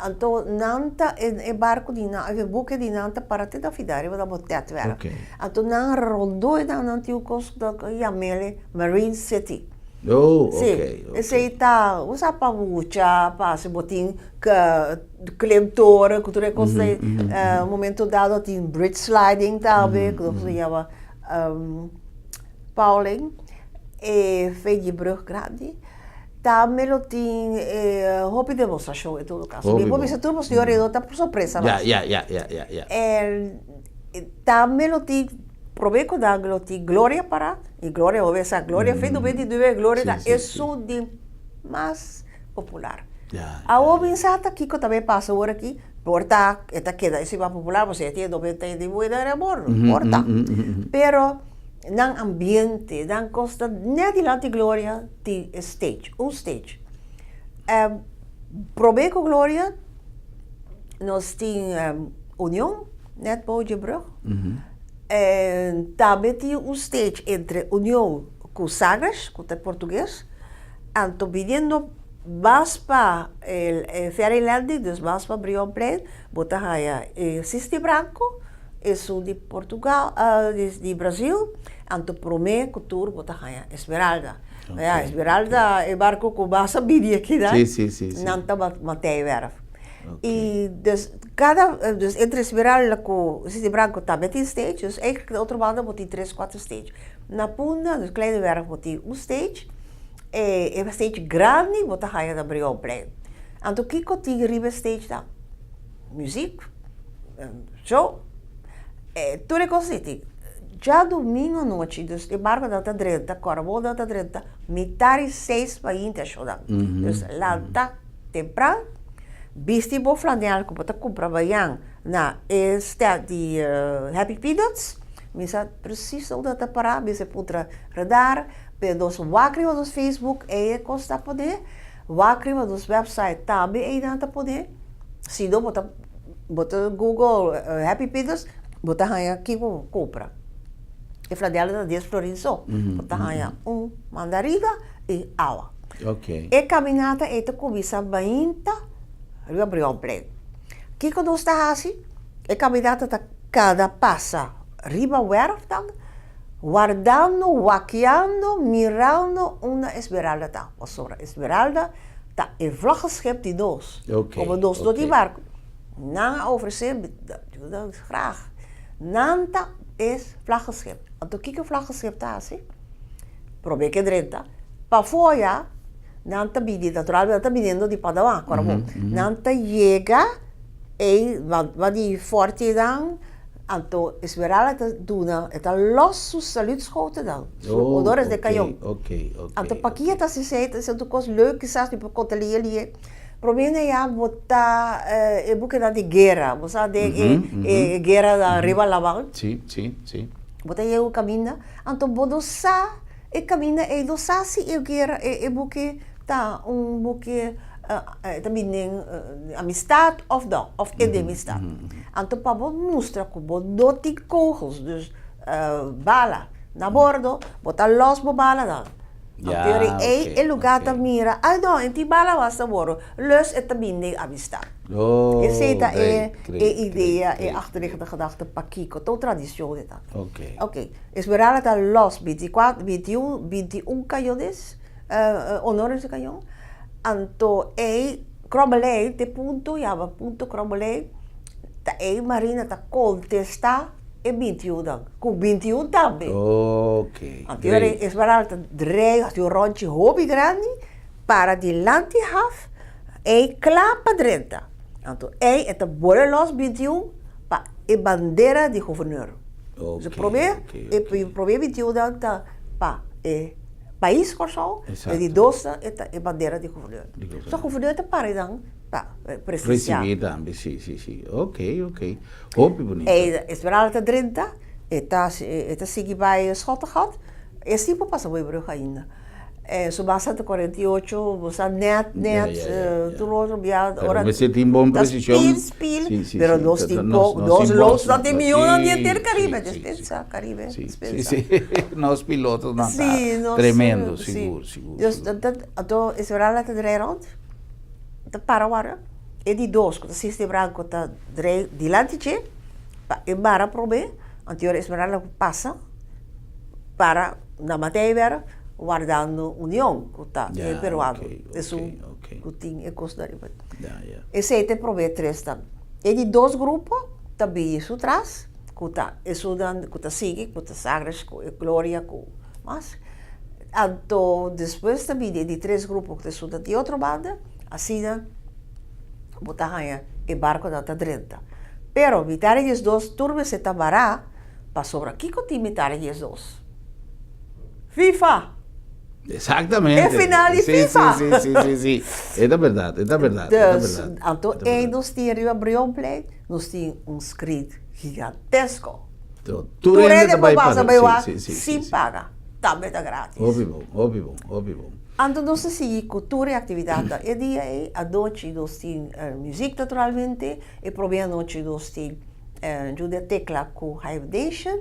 [SPEAKER 2] Então, nanta é barco de nanta, é buque de nanta para te da fidare, vou dar botar vera. Então, não rondou não tinha o custo da Yamele Marine City.
[SPEAKER 1] Oh, ok.
[SPEAKER 2] Esse aí tá, usa para mucha, para se botin que clemtora, que tu reconhece, momento dado tem bridge sliding também, que se chama Pauling, e fez de brug grande. Também tem roupa de demonstração em todo caso. Depois você tudo senhor está por surpresa.
[SPEAKER 1] Ya.
[SPEAKER 2] Também tem proveito da glória para e glória ou essa glória feito bem de glória da isso de mais popular. A obensata que também passa agora aqui, porta esta queda esse vai popular, você tem 90 de moeda de amor, porta. Pero ng ambiente, ng costa, net di lanti Gloria, di stage, un stage. Probe com Gloria, nós tínhamos união, net Bouw de Brug. En também tinha um stage entre união com Sagres, com o português, e tô pedindo mais para Fairyland, dus mais para Brionplein, botar aí Sisti Branco, isso de Portugal, de Brasil, e tô prometo que tour botar aí Esmeralda. Okay. Esmeralda é barco com base bíblia aqui, né?
[SPEAKER 1] Sim.
[SPEAKER 2] Não tá matei verf. E dus dus entre Esmeralda com Sisti Branco também tem stage, dus eigenlijk de outra banda botar 3, 4 stage. Na Punda, dus kleine werf botar stage. É uma stage grande, botar raia da Brionplein. Então, o que eu tinha riba stage da música, show, tudo é coisa. Já domingo à noite, dus de barco da 30, corabo da 30, metade 6 para ir show da. Dus lá tá temprano, visti bo flanel que botar comprar baião na estado de Happy Peanuts, misa preciso da parar, misa putra radar. Dos wakrima dos Facebook costa poder, wakrima dos website também ainda poder. Se não bota Google Happy Peanuts, bota aqui compra. E fladela da 10 florins só. Bota mandarina e água.
[SPEAKER 1] Ok.
[SPEAKER 2] E caminhada é te começa bainta, riba Brionplein. Que quando está assim, e caminhada tá cada passa riba werf dan. Guardando, wakiando, mirando uma Esmeralda tá. Of sobre Esmeralda tá een vlaggenschip die doos. Como doos door die barco. Na overzee, dat graag. Nanta is vlaggenschip. En toen kijk een vlaggenschip tá assim. Probeer que drenta. Pa fora, nanta bidi, naturalmente tá bidendo de Padawan, corabo. Nanta llega e va di forte dan. Então, Esmeralda duna, eta los sus saluutschoten dan. Odores de canhão.
[SPEAKER 1] Ok.
[SPEAKER 2] Então, para aqui está se sente, se tu cos leuk is, tipo cotelie ali. Probeer ja botar e boek de guerra, você de guerra da riba laval.
[SPEAKER 1] Sim.
[SPEAKER 2] Botar eu caminha, então bodosa e caminha e dosa se e guerra e boek tá boek também amistad of enemistad. Então, para mostrar que botar kogels, dus bala na bordo, botar los bala dan. Então, lugar da mira, não, em bala was na bordo, los é também amistad. Essa é a ideia, é a achterliggende gedachte, pakiko, toda tradição de dat. Ok. Esmeralda tá los 24, 21 canhões, honores de canhão. Então, Krommelijn, de punto Krommelijn, tá marina tá contestar e 21 dan. Com 21 também.
[SPEAKER 1] Ok.
[SPEAKER 2] Então, Esmeralda dreig, o rondje hobby grande, para dilante half, klaar para 30. Então, é bora los 21 para a bandeira de gouverneur. Dus probeer 21 dan tá para país Corsal, e de doce é bandeira de gouverneur. Só gouverneur te para dan presidencial.
[SPEAKER 1] Receber também, sim. Ok. Hope bonito.
[SPEAKER 2] Esmeralda 30, está seguindo by Schottengat. É tipo passa bem Brug ainda. Zo bastante 48, você net, tudo outro
[SPEAKER 1] ora. Você tem bom precisão.
[SPEAKER 2] Spil, pero nós temos lotes da tem milhões de ter Caribe, dispensa Caribe, dispensa.
[SPEAKER 1] Nós pilotos não tá tremendo, seguro.
[SPEAKER 2] Então, Esmeralda te draai rond, te para e die doos, que Sisti Branco te draai dilante, e bara probe, anterior Esmeralda passa para na matéria guardando união com o peruano. Isso que tinha Costa Rica. Esse aí tem prover 3 também. E de 2 grupos também isso traz, isso dan que sigue, que Sagres, com Glória, com mas então depois também de 3 grupos que isso de outra banda, assim botar aí e barco da 30. Pero metade dos 2 turmas se tabará para sobra aqui que tem metade dos 2. FIFA.
[SPEAKER 1] Exatamente.
[SPEAKER 2] É final de FIFA.
[SPEAKER 1] Sim. É da verdade.
[SPEAKER 2] Então, nós tínhamos Brionplein, nós tínhamos um script gigantesco.
[SPEAKER 1] Tu
[SPEAKER 2] rende depois passa para lá
[SPEAKER 1] sim,
[SPEAKER 2] sem pagar. Também está grátis.
[SPEAKER 1] Óbvio.
[SPEAKER 2] Então, nós seguimos cultura e atividade. E dia é a noite nós temos música naturalmente e probem a noite nós temos ajuda tecla com Hive Nation.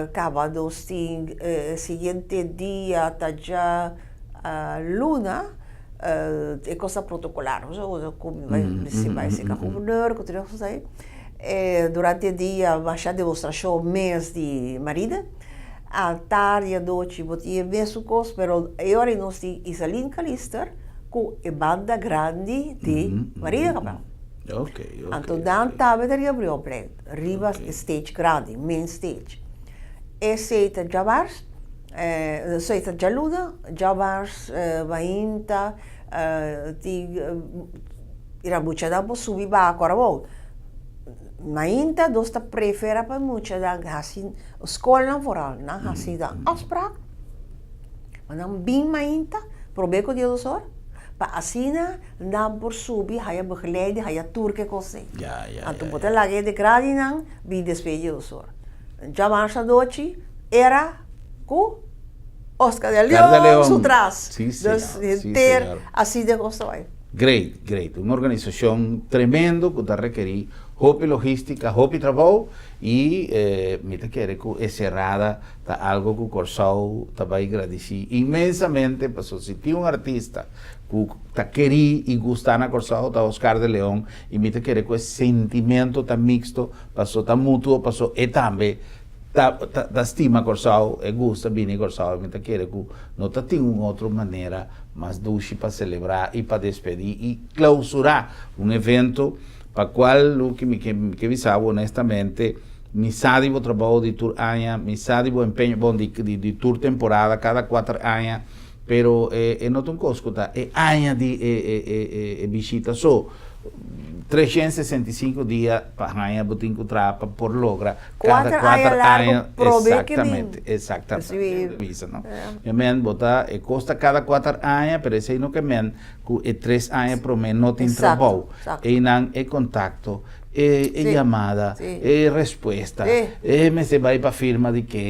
[SPEAKER 2] Acaba nós temos seguinte dia tá já Luna é coisa protocolar. Como vai ser governador, continuamos aí. Durante o dia, mais a demonstração mês de marida. À tarde e à noite, botinha mesmo coisa, mas agora nós temos Isaline Calister com a banda grande de Maria Cabral.
[SPEAKER 1] Ok.
[SPEAKER 2] Então, dan tabe da abriu para riba stage grande, main stage. Seita Jabars, seita Jaluda, Jabars, Vainta, ira mucha da subir ba agora bom. Mainta dosta prefera para mucha da hasin escola foral na hasin da afspraak. Maar dan bin mainta probeer dia dosor pa asina dan por subi haya begeleide haya turke kose.
[SPEAKER 1] Ja.
[SPEAKER 2] Anto bote lage de gradi nan bi despeje dosor. Já marcha doci era com Oscar de León sutras.
[SPEAKER 1] Sí,
[SPEAKER 2] ter assim de gostoi.
[SPEAKER 1] Great. Uma organização tremendo que está requerir hopi logística, hopi trabalho e me te quer que é cerrada tá algo que o Corsau tá vai agradecer imensamente para se tinha artista que tá querer e gostar na Corsau tá Oscar de León e me te quer que esse sentimento tá mixto, passou tá mútuo, passou e também da estima Corsau e gusta bem Corsau, me te quer que não tá tem uma outra maneira mais doce para celebrar e para despedir e clausurar evento para qual o que me sabe honestamente me sabe o trabalho de tour año, me sabe o empenho bom de tour temporada cada 4 anos, pero não tem coisa é año de visita só 365 dias para año botin trapa por logra cada 4 anos exatamente visa não men bota costa cada 4 anos pero esse não que men que 3 anos pro men não tem trabalho e não é contato é chamada é resposta me se vai para firma de quem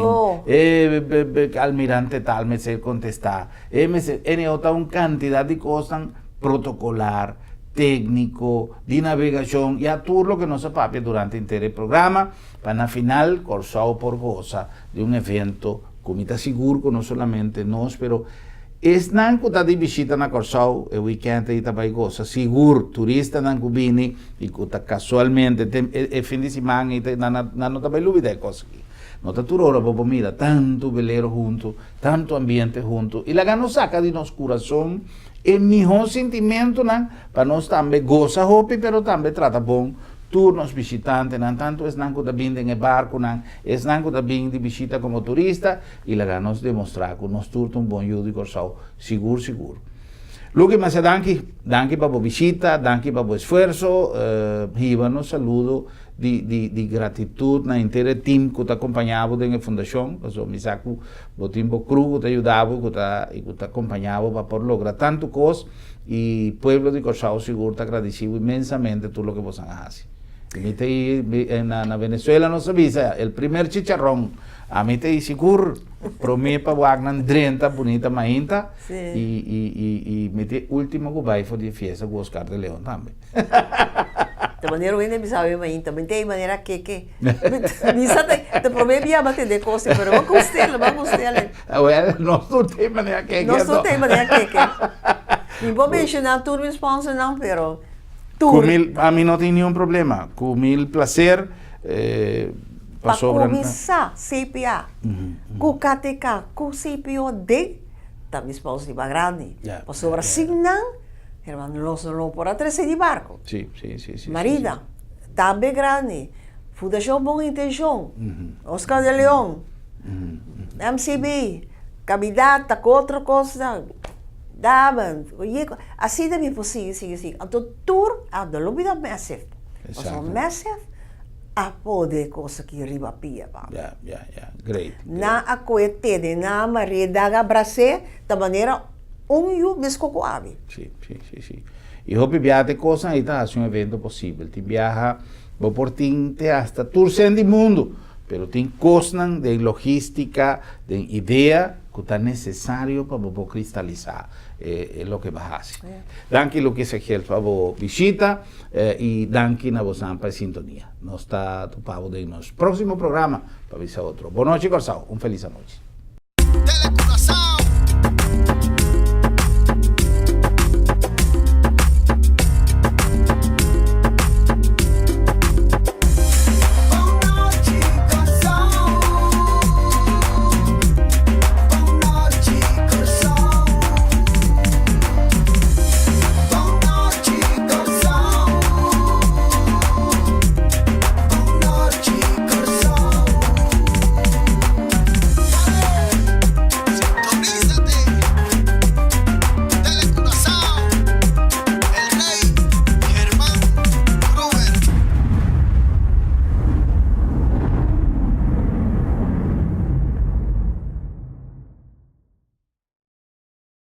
[SPEAKER 1] almirante tal me se contestar me se outra quantidade de coisas protocolar técnico, de navegação e a tudo que nos papia durante inteiro programa, para na final, Corsau por goza de evento como está seguro que não somente nós, pero não que está de visita na Corsau, o weekend e também goza, seguro, turista não que vini e que está casualmente, fim de semana e não também dúvida de coisa aqui. Não está tudo hora para mira, tanto velero junto, tanto ambiente junto, e lá nos saca de nosso coração o melhor sentimento para nós também goza hopi, pero também trata bom turnos visitantes, não tanto es não que vindo em barco, não es não que vindo de visita como turista e lá nos demonstrar que nós turno bom judo e Corsau seguro. Luque, mas danke para a visita, danke para o esforço, riba nos saludo de gratitude na inteira time que está acompanhado da fundação, porque me saco o tempo cru que está ajudado, que está acompanhado para lograr tanto coisa e o povo de Corsau seguro está agradecido imensamente tudo o que vocês fazem. Na Venezuela nos avisa, o primeiro chicharrón, a mim te seguro, para mim para Wagner 30 bonita mainta e mete último que vai fazer festa com Oscar de León também.
[SPEAKER 2] De maneira ainda me sabe mãe também tem maneira que me sabe te promete ia bater de coisa pero vamos gostá-la
[SPEAKER 1] não tem maneira que
[SPEAKER 2] e vou mencionar tudo sponsor não pero
[SPEAKER 1] a mim não tem nenhum problema com mil prazer
[SPEAKER 2] para começar CPA com KTK com CPOD também sponsor de grande para sobre signar hermano, não por atrás de barco.
[SPEAKER 1] Sim.
[SPEAKER 2] Marida, também grande. Fundação Boa Intenção, Oscar de León, MCB, Cavidade, outra coisa. Daban, assim também possível. Então, tour, a lobby da Massive. Então, Massive, a poder coisa que riba pia.
[SPEAKER 1] Great.
[SPEAKER 2] Na a coetede, na Maria da Brasé, da maneira descocoável.
[SPEAKER 1] Sim. E hopi viaja coisa aí tá, um evento possível. Te viaja, vou por ti hasta tour do mundo pero tem cosas de logística, de idea que está necesario para poder cristalizar lo que vas a hacer. Danke lo que se quiere para visita y danke na voz para sintonía. Nos está topado de nos próximo programa para avisar otro. Boa noite, Corsao. Feliz noche.